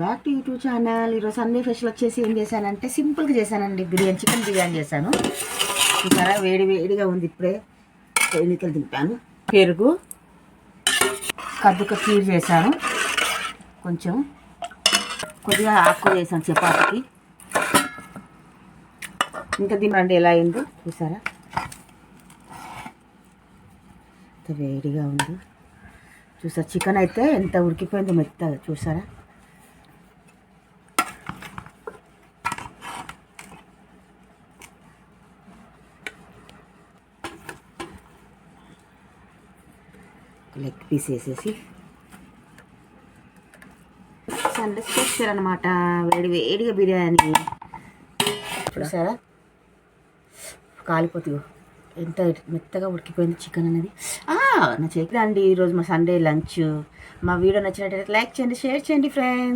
Back to YouTube channel. ఈరోజు Sunday special వచ్చేసి ఏం చేశానంటే సింపుల్గా చేశానండి. బిర్యానీ, చికెన్ బిర్యానీ చేశాను. చూసారా, వేడి వేడిగా ఉంది. ఇప్పుడే ఎన్నికలు దింపాను. పెరుగు, కద్దుక కీర్ చేశాను. కొంచెం కొద్దిగా ఆకుకూర చేశాను చపాతీకి. ఇంకా దింపండి ఎలా అయిందో చూసారా, ఎంత వేడిగా ఉంది. చూసారా, చికెన్ అయితే ఎంత ఉడికిపోయిందో మెత్తగా. చూసారా, లెగ్ పీస్ వేసేసి సండే స్పెషల్ అనమాట. వేడి వేడిగా బిర్యానీ. చూసారా, కాలిపోతుంది. ఎంత మెత్తగా ఉడికిపోయింది చికెన్ అనేది. నా చేతి అండి ఈరోజు మా సండే లంచ్. మా వీడియో నచ్చినట్టయితే లైక్ చేయండి, షేర్ చేయండి ఫ్రెండ్స్.